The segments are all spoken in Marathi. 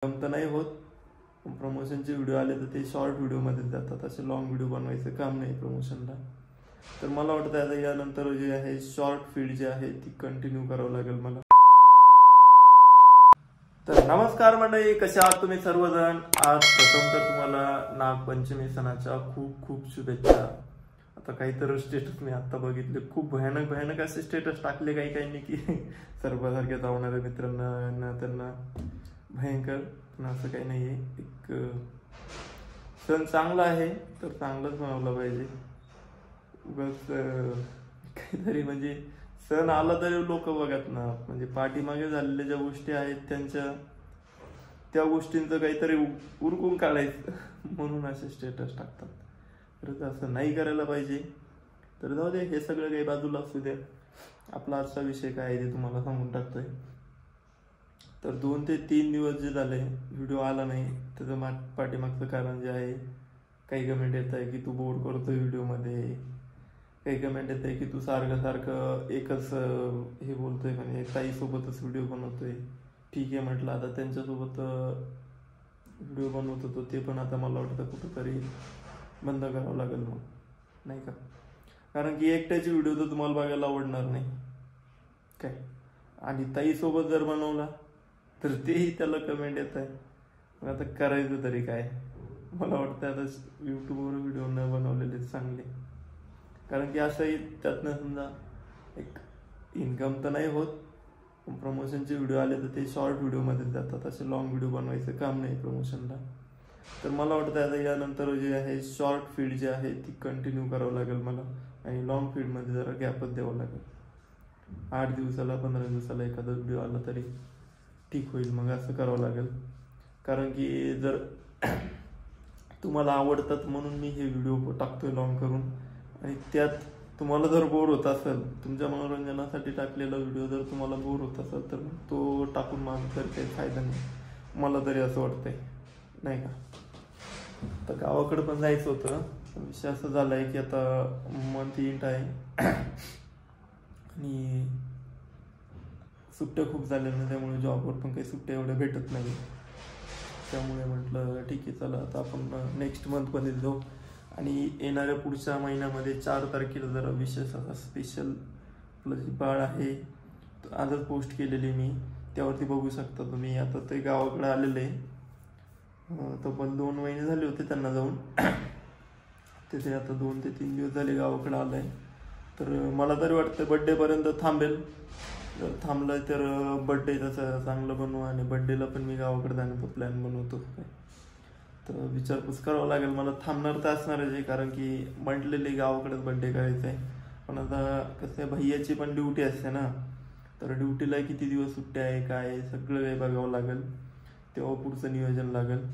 तर नाही होत. प्रमोशनचे व्हिडिओ आले तर ते शॉर्ट व्हिडिओमध्ये जातात, असे लॉंग व्हिडिओ बनवायचं काम नाही प्रमोशनला. तर मला वाटतं आता यानंतर जे आहे शॉर्ट फीड जे आहे ती कंटिन्यू करावं लागेल मला. तर नमस्कार मंडळी, कशा आहात तुम्ही सर्वजण. आज प्रथम तर तुम्हाला नागपंचमी सणाच्या खूप खूप शुभेच्छा. आता काहीतरी स्टेटस मी आता बघितले, खूप भयानक भयानक असे स्टेटस टाकले काही काहींनी की सर्वांसारख्या जावणाऱ्या मित्रांना त्यांना भयंकर. पण असं काही नाहीये. एक सण चांगला आहे तर चांगलंच मनवलं पाहिजे. बस काहीतरी म्हणजे सण आला तरी लोक बघत ना, म्हणजे पाठीमागे झालेल्या ज्या गोष्टी आहेत त्या गोष्टींचं काहीतरी उरकून काढायचं म्हणून असे स्टेटस टाकतात. तर असं नाही करायला पाहिजे. तर जाऊ दे, हे सगळं काही बाजूला असू द्या. आपला आजचा विषय काय आहे ते तुम्हाला सांगून टाकतोय. तर 2 ते 3 दिवस जे झाले व्हिडिओ आला नाही, त्याचं पाठीमागचं कारण जे आहे, काही कमेंट येत आहे की तू बोर करतोय व्हिडिओमध्ये, काही कमेंट येत आहे की तू सारखं सारखं एकच हे बोलतोय, म्हणजे ताईसोबतच व्हिडिओ बनवतोय. ठीक आहे म्हटलं, आता त्यांच्यासोबत व्हिडिओ बनवत होतो ते पण आता मला वाटतं कुठंतरी बंद करावं लागेल मग, नाही का. कारण की एकट्याची व्हिडिओ तर तुम्हाला बघायला आवडणार नाही काय, आणि ताईसोबत जर बनवला तर तेही त्याला कमेंट येत आहे. मग आता करायचं तरी काय. मला वाटतं आता यूट्यूबवर व्हिडिओ न बनवलेले चांगले. कारण की असंही त्यातनं समजा एक इन्कम तर नाही होत. प्रमोशनचे व्हिडिओ आले तर ते शॉर्ट व्हिडिओमध्ये जातात, असे लॉंग व्हिडिओ बनवायचं काम नाही प्रमोशनला. तर मला वाटतं आता यानंतर जे आहे शॉर्ट फीड जे आहे ती कंटिन्यू करावं लागेल मला, आणि लॉंग फीडमध्ये जरा गॅपच द्यावं लागेल. 8 दिवसाला 15 दिवसाला एखादा व्हिडिओ आला तरी ठीक होईल. मग असं करावं लागेल. कारण की जर तुम्हाला आवडतात म्हणून मी हे व्हिडिओ टाकतोय लॉंग करून, आणि त्यात तुम्हाला जर बोर होत असेल, तुमच्या मनोरंजनासाठी टाकलेला व्हिडिओ जर तुम्हाला बोर होत असेल तर तो टाकून माझा तर काही फायदा नाही, मला तरी असं वाटतंय, नाही का. तर गावाकडे पण जायचं होतं. विषय असं झाला आहे की आता मंथ एंड आहे आणि सुट्ट्या खूप झाल्या ना, त्यामुळे जॉबवर पण काही सुट्ट्या एवढ्या भेटत नाही. त्यामुळे म्हटलं ठीक आहे, चला आता आपण नेक्स्ट मंथमध्ये जाऊ. आणि येणाऱ्या पुढच्या महिन्यामध्ये 4 तारखेला जरा विशेष असा स्पेशल आपलं जे बाळ आहे, आजच पोस्ट केलेली मी, त्यावरती बघू शकता तुम्ही. आता ते गावाकडे आलेले तब्बल 2 महिने झाले होते त्यांना जाऊन. तिथे आता 2 ते 3 दिवस झाले गावाकडे आलंय. तर मला तरी वाटतं बड्डेपर्यंत थांबेल. जर थांबलं तर बड्डे त्याचं चांगलं बनवू, आणि बड्डेला पण मी गावाकडे जाण्याचा प्लॅन बनवतो. तर विचारपूस करावं लागेल मला. थांबणार तर असणारच आहे, कारण की म्हटलेले गावाकडेच बड्डे करायचा आहे. पण आता कसं आहे, भैयाची पण ड्युटी असते ना, तर ड्युटीला किती दिवस सुट्ट्या आहे काय आहे सगळं काही बघावं लागेल. तेव्हा पुढचं नियोजन लागेल.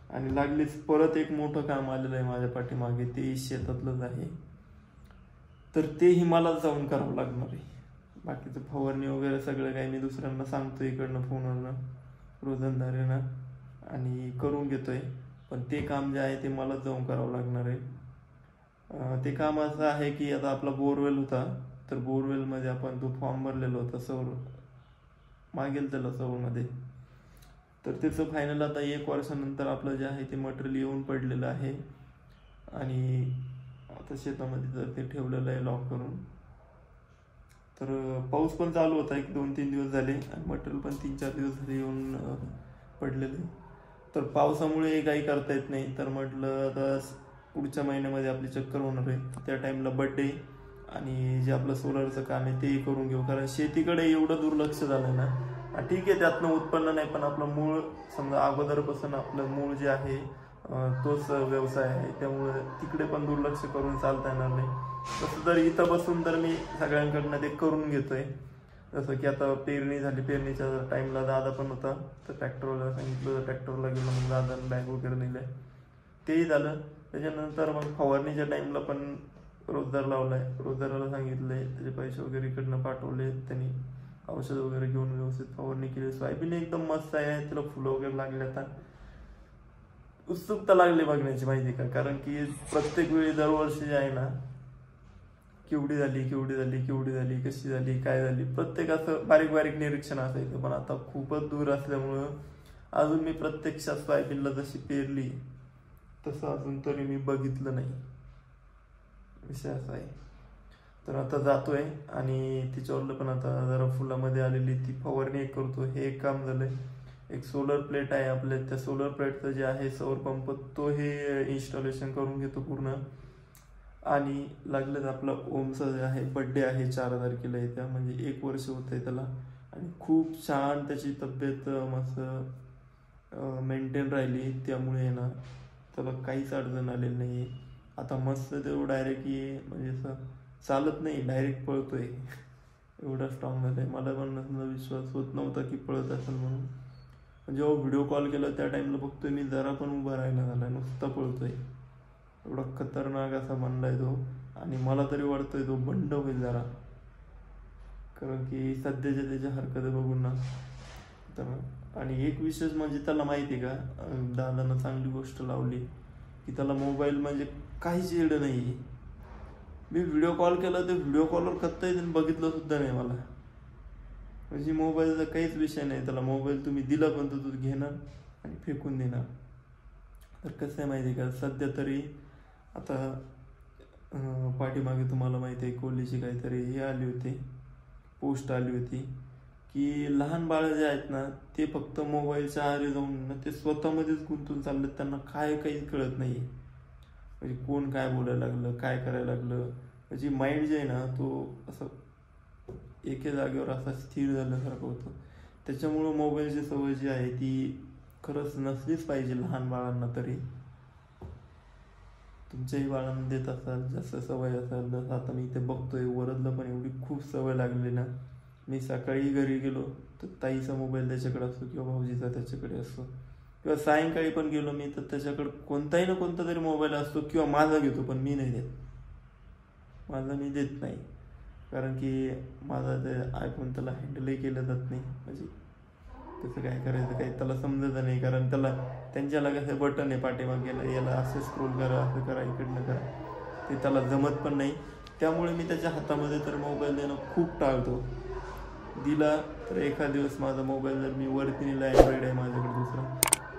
आणि लागलीच परत एक मोठं काम आलेलं आहे माझ्या पाठीमागे, ते शेतातलंच आहे. तर तेही मला जाऊन करावं लागणार आहे. बाकीचं फवारणी वगैरे सगळं काही मी दुसऱ्यांना सांगतो इकडनं फोनवरनं, रोजंदारीनं, आणि करून घेतोय. पण ते काम जे आहे ते मलाच जाऊन करावं लागणार आहे. ते काम असं आहे की आता आपला बोरवेल होता, तर बोरवेलमध्ये आपण तो फॉर्म भरलेला होता सौर मागेल त्याला सौरमध्ये. तर त्याचं फायनल आता 1 वर्षानंतर आपलं जे आहे ते मटेरियल येऊन पडलेलं आहे. आणि आता शेतामध्ये जर ते ठेवलेलं आहे लॉक करून. तर पाऊस पण चालू होता 1-2-3 दिवस झाले, आणि मटेरियल पण 3-4 दिवस झाले येऊन पडलेले. तर पावसामुळे काही करता येत नाही. तर म्हटलं आता पुढच्या महिन्यामध्ये आपली चक्कर होणार आहे, त्या टाईमला बड्डे आणि जे आपलं सोलरचं काम आहे ते करून घेऊ. कारण शेतीकडे एवढं दुर्लक्ष झालं ना. ठीक आहे, त्यातनं उत्पन्न नाही, पण आपलं मूळ समजा अगोदरपासून आपलं मूळ जे आहे तोच व्यवसाय आहे, त्यामुळे तिकडे पण दुर्लक्ष करून चालता येणार नाही. तसं तर इथं बसून तर मी सगळ्यांकडनं ते करून घेतोय. जसं की आता पेरणी झाली, पेरणीच्या टाईमला दादा पण होता, तर ट्रॅक्टरला सांगितलं, ट्रॅक्टरला गेलो, मग दादानं बॅग वगैरे नेलं, तेही झालं. त्याच्यानंतर मग फवारणीच्या टाईमला पण रोजदार लावलाय, रोजदाराला सांगितलंय, त्याचे पैसे वगैरे इकडनं पाठवले, त्यांनी औषध वगैरे घेऊन व्यवस्थित फवारणी केली. सोयाबीन एकदम मस्त आहे, त्याला फुलं वगैरे लागले. आता उत्सुकता लागली बघण्याची, माहिती का. कारण की प्रत्येक वेळी दरवर्षी जे आहे ना, केवढी झाली, कशी झाली, काय झाली, प्रत्येक असं बारीक बारीक निरीक्षण असायचं. पण आता खूपच दूर असल्यामुळं अजून मी प्रत्यक्षात सोयाबीनला जशी पेरली तसं अजून तरी मी बघितलं नाही. विषय असा आहे. तर आता जातोय आणि तिच्यावरलं पण आता जरा फुलामध्ये आलेली ती फवारणी एक करतो. हे एक काम झालंय. एक सोलर प्लेट आहे आपल्या, त्या सोलर प्लेटचं जे आहे सौर पंप तो हे इन्स्टॉलेशन करून घेतो पूर्ण. आणि लागलं आपला ओमचा जे आहे बड्डे आहे 4 तारखेला येत्या, म्हणजे 1 वर्ष होत आहे त्याला. आणि खूप छान त्याची तब्येत मस्त मेंटेन राहिली, त्यामुळे ना त्याला काहीच अडचण आलेली नाही. आता मस्त तो डायरेक्ट म्हणजे असं चालत नाही, डायरेक्ट पळतोय, एवढा स्ट्रॉंग झालाय. मला पण विश्वास होत नव्हता की पळत असेल म्हणून. जेव्हा व्हिडिओ कॉल केला त्या टाइमला बघतोय मी जरा पण उभा राहिला झाला, नुसता पळतोय. एवढा खतरनाक असा बनलाय तो. आणि मला तरी वाटतोय तो बंड होईल जरा, कारण की सध्याच्या त्याच्या हरकती बघून ना. तर आणि एक विशेष म्हणजे त्याला माहिती आहे का, दादानं चांगली गोष्ट लावली की त्याला मोबाईल म्हणजे काहीच येडं नाही. मी व्हिडिओ कॉल केला तर व्हिडिओ कॉलवर कत्ताही बघितलं सुद्धा नाही मला. म्हणजे मोबाईलचा काहीच विषय नाही त्याला. मोबाईल तुम्ही दिला पण तो घेणार आणि फेकून देणार. तर कसं आहे माहिती आहे का, सध्या तरी आता पाठीमागे तुम्हाला माहिती आहे कोहलीची काहीतरी हे आली होती, पोस्ट आली होती की लहान बाळं जे आहेत ना ते फक्त मोबाईलच्या आहारी जाऊन ना ते स्वतःमध्येच गुंतून चाललेत. त्यांना काही कळत नाही. म्हणजे कोण काय बोलायला लागलं, काय करायला लागलं. म्हणजे माइंड जे आहे ना तो असं एके जागेवर असा स्थिर झाल्यासारखं होतं. त्याच्यामुळं मोबाईलची सवय जी आहे ती खरंच नसलीच पाहिजे लहान बाळांना. तरी तुमच्याही बाळांना देत असाल जास्त सवय असाल. जसं आता मी इथे बघतोय वरदला पण एवढी खूप सवय लागलेली ना. मी सकाळी घरी गेलो तर ताईचा मोबाईल त्याच्याकडे असतो किंवा भाऊजीचा त्याच्याकडे असतो, किंवा सायंकाळी पण गेलो मी तर त्याच्याकडे कोणताही ना कोणता तरी मोबाईल असतो, किंवा माझा घेतो पण मी नाही देत. माझा मी देत नाही, कारण की माझा ते आयफोन त्याला हँडलही केलं जात नाही. म्हणजे कसं काय करायचं काही त्याला समजत नाही, कारण त्याला त्यांच्याला कसं बटन आहे पाठीमागे, याला असं स्क्रोल करा, असं करा, इकडनं करा, ते त्याला जमत पण नाही. त्यामुळे मी त्याच्या हातामध्ये तर मोबाईल देणं खूप टाळतो. दिला तर एखाद दिवस माझा मोबाईल जर मी वरती नेला, अँड्रॉइड आहे माझ्याकडे दुसरा,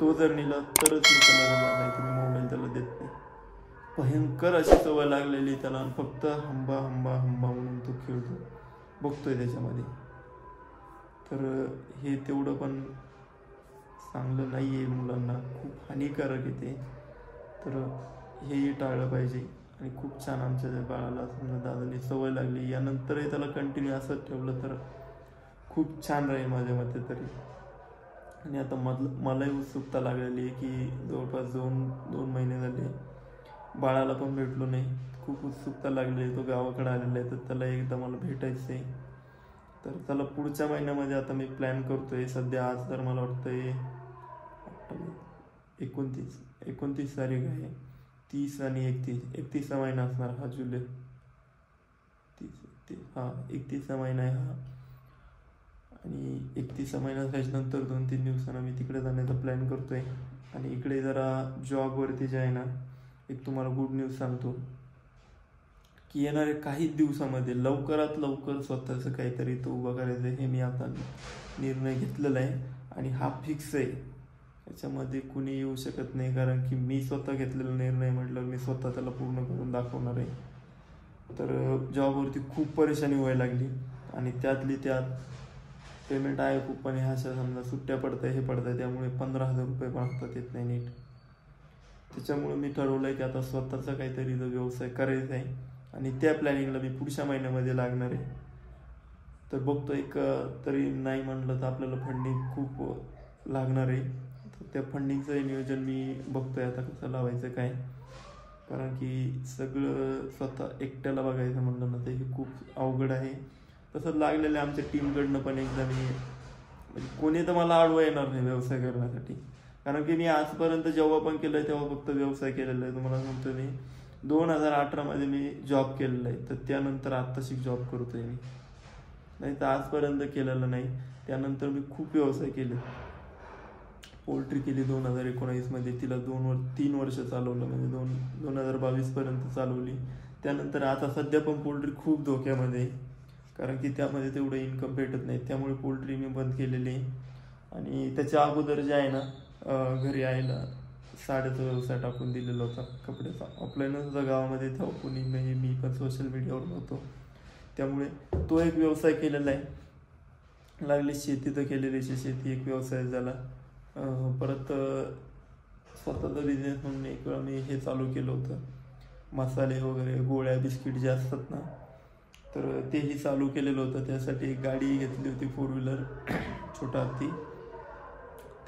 तो जर नेला तरच मी त्याला देणार, नाही तुम्ही मोबाईल त्याला देत नाही. भयंकर अशी सवय लागलेली त्याला. फक्त हंबा म्हणून तो खेळतो, बघतोय त्याच्यामध्ये. तर हे तेवढं पण चांगलं नाही आहे मुलांना, खूप हानिकारक आहे ते. तर हेही टाळलं पाहिजे. आणि खूप छान आमच्या बाळाला समजा दादानी सवय लागली, यानंतरही त्याला कंटिन्यू असंच ठेवलं तर खूप छान राहील माझ्या मते तरी. आणि आता मलाही उत्सुकता लागलेली आहे की जवळपास 2 महिने झाले बाळाला पण भेटलो नाही. खूप उत्सुकता लागली आहे. तो गावाकडे आलेला आहे तर त्याला एकदा मला भेटायचं आहे. तर त्याला पुढच्या महिन्यामध्ये आता मी प्लॅन करतोय. सध्या आज तर मला वाटतंय 29 तारीख आहे. 30 आणि 31चा महिना असणार हा. जुलै 31चा महिना आहे हा. आणि 31चा महिना त्याच्यानंतर 2-3 दिवसांना मी तिकडे जाण्याचा प्लॅन करतोय. आणि इकडे जरा जॉबवरती जे आहे ना, एक तुम्हाला गुड न्यूज सांगतो की येणाऱ्या काही दिवसामध्ये लवकरात लवकर स्वतःचं काहीतरी तो उभं करायचं, हे मी आता निर्णय घेतलेला आहे. आणि हा फिक्स आहे, याच्यामध्ये कुणी येऊ शकत नाही. कारण की मी स्वतः घेतलेला निर्णय म्हटलं मी स्वतः त्याला पूर्ण करून दाखवणार आहे. तर जॉबवरती खूप परेशानी व्हायला लागली आणि त्यातली त्यात पेमेंट आहे खूप, पण ह्या समजा सुट्ट्या पडताय हे पडताय, त्यामुळे 15,000 रुपये पण हातात येत नाही नीट. त्याच्यामुळे मी ठरवलंय की आता स्वतःचा काहीतरी जो व्यवसाय करायचा आहे. आणि त्या प्लॅनिंगला मी पुढच्या महिन्यामध्ये लागणार आहे. तर बघतो, एक तरी नाही म्हणलं तर आपल्याला फंडिंग खूप लागणार आहे. तर त्या फंडिंगचं नियोजन मी बघतोय आता कसं लावायचं काय. कारण की सगळं स्वतः एकट्याला बघायचं म्हणलं ना ते खूप अवघड आहे. तसंच लागलेलं आमच्या टीमकडनं पण एकदा मी म्हणजे कोणी तर मला अडवं येणार नाही व्यवसाय करण्यासाठी. कारण की मी आजपर्यंत जेव्हा पण केलंय तेव्हा फक्त व्यवसाय केलेला आहे. तुम्हाला सांगतो मी 2018 मध्ये मी जॉब केलेला आहे. तर त्यानंतर आत्ताशी जॉब करतोय मी, नाही तर आजपर्यंत केलेलं नाही. त्यानंतर मी खूप व्यवसाय केले. पोल्ट्री केली 2019 मध्ये, तिला 3 वर्ष चालवलं, म्हणजे 2022 पर्यंत चालवली. त्यानंतर आता सध्या पण पोल्ट्री खूप धोक्यामध्ये, कारण की त्यामध्ये तेवढं इन्कम भेटत नाही. त्यामुळे पोल्ट्री मी बंद केलेली आहे. आणि त्याच्या अगोदर जे आहे ना घरी आईला साड्याचा व्यवसाय टाकून दिलेला होता कपड्याचा. ऑफलाईनच होता गावामध्ये, तेव्हा कोणी म्हणजे मी पण सोशल मीडियावर नव्हतो, त्यामुळे तो एक व्यवसाय केलेला आहे. लागली शेती तर केलेली, शेती एक व्यवसाय झाला. परत स्वतःचा बिझनेस म्हणून एक वेळा मी हे चालू केलं होतं, मसाले वगैरे गोळ्या बिस्किट जे असतात ना, तर तेही चालू केलेलं होतं. त्यासाठी एक गाडी घेतली होती 4 व्हीलर छोटा हत्ती,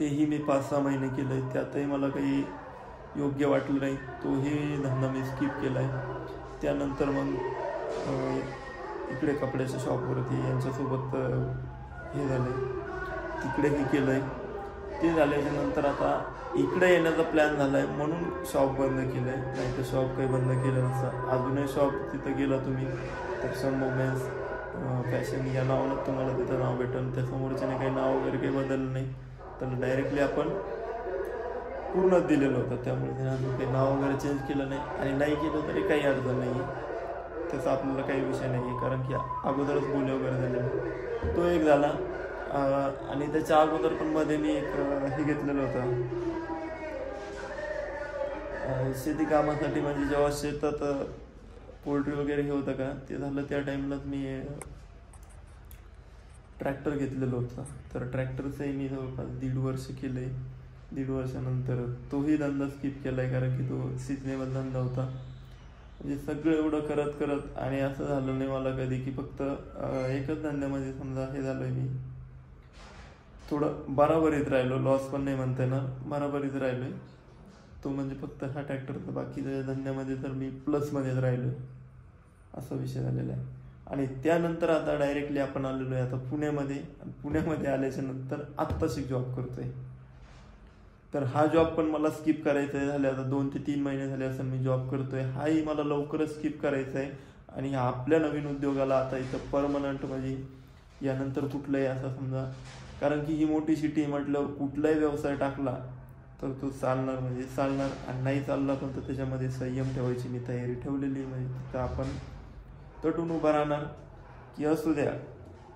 तेही मी 5-6 महिने केलं आहे. त्यातही मला काही योग्य वाटलं नाही, तोही धंदा मी स्किप केला आहे. त्यानंतर मग इकडे कपड्याच्या शॉपवरती यांच्यासोबत हे झालं, तिकडेही केलं आहे. ते झाल्याच्या नंतर आता इकडे येण्याचा प्लॅन झाला आहे, म्हणून शॉप बंद केलं आहे. नाही तर शॉप काही बंद केलं नसतं. अजूनही शॉप तिथं गेला तुम्ही तर सम वुमेन्स फॅशन या नावानं तुम्हाला तिथं नाव भेटेल. त्या समोरच्याने काही नाव वगैरे काही बदललं नाही, तर डायरेक्टली आपण पूर्णच दिलेलं होतं, त्यामुळे त्याने अजून काही नाव वगैरे चेंज केलं नाही. आणि नाही केलं तरी काही अडचण नाही आहे, त्याचा आपल्याला काही विषय नाही आहे, कारण की अगोदरच बोले वगैरे झाले. तो एक झाला. आणि त्याच्या अगोदर पण मध्ये मी एक हे घेतलेलं होतं शेती कामासाठी. म्हणजे जेव्हा शेतात पोल्ट्री वगैरे हे होतं का ते झालं, त्या टाईमलाच मी ट्रॅक्टर घेतलेलं होतं. तर ट्रॅक्टरचंही मी जवळपास 1.5 वर्ष केलं आहे. 1.5 वर्षानंतर तोही धंदा स्किप केला आहे, कारण की तो सिजनेबल धंदा होता. म्हणजे सगळं एवढं करत करत आणि असं झालं नाही मला कधी की फक्त एकच धंद्यामध्ये समजा हे झालं आहे. मी थोडं बराबरीत राहिलो, लॉस पण नाही म्हणता येणार, बराबरीत राहिलो आहे. तो म्हणजे फक्त हा ट्रॅक्टरचा, बाकीच्या धंद्यामध्ये तर मी प्लसमध्येच राहिलो आहे, असा विषय झालेला आहे. आणि त्यानंतर आता डायरेक्टली आपण आलेलो आहे आता पुण्यामध्ये. पुण्यामध्ये आल्याच्या नंतर आत्ताशी जॉब करतोय. तर हा जॉब पण मला स्किप करायचा आहे. झाले आता 2 ते 3 महिने झाले असं मी जॉब करतोय. हाही मला लवकरच स्किप करायचा आहे. आणि आपल्या नवीन उद्योगाला आता इथं परमनंट म्हणजे यानंतर कुठलंही असं समजा, कारण की ही मोठी सिटी म्हटल्यावर कुठलाही व्यवसाय टाकला तर तो चालणार म्हणजे चालणार, आणि नाही चालला पण तर त्याच्यामध्ये संयम ठेवायची मी तयारी ठेवलेली. म्हणजे तिथं आपण तटून उभा राहणार की असू द्या,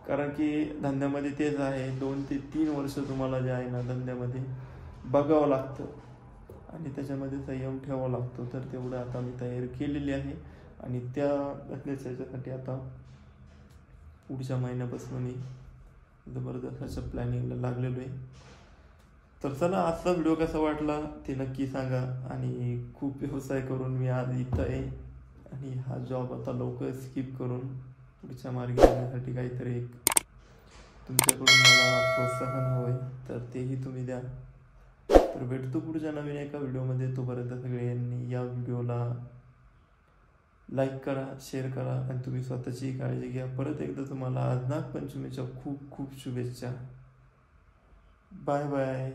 कारण की धंद्यामध्ये तेच आहे, 2 ते 3 वर्ष तुम्हाला जे आहे ना धंद्यामध्ये बघावं लागतं आणि त्याच्यामध्ये संयम ठेवावा लागतो. तर तेवढं आता मी तयारी केलेली आहे आणि त्या धंद्याच्या ह्याच्यासाठी आता पुढच्या महिन्यापासून मी जबरदस्त अशा प्लॅनिंगला लागलेलो आहे. तर चला, आजचा व्हिडिओ कसा वाटला ते नक्की सांगा. आणि खूप व्यवसाय करून मी आज इथं आहे आणि हा जॉब आता लवकर स्किप करून पुढच्या मार्गी जाण्यासाठी काहीतरी एक तुमच्याकडून मला प्रोत्साहन हवं आहे, तर तेही तुम्ही द्या. तर भेटतो पुढच्या नवीन एका व्हिडिओमध्ये. तोपर्यंत सगळ्यांनी या व्हिडिओला लाईक करा, शेअर करा आणि तुम्ही स्वतःची काळजी घ्या. परत एकदा तुम्हाला आज नागपंचमीच्या खूप खूप शुभेच्छा. Bye bye.